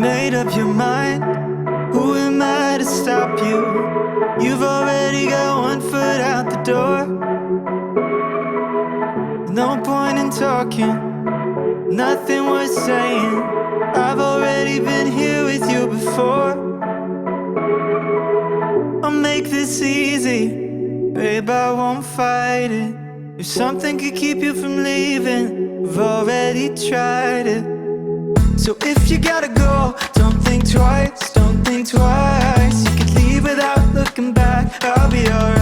made up your mind. Who am I to stop you? You've already got one foot out the door. No point in talking, nothing worth saying. I've already been here with you before. I'll make this easy, babe, I won't fight it. If something could keep you from leaving, I've already tried it. So if you gotta go, don't think twice, don't think twice. You could leave without looking back, I'll be alright.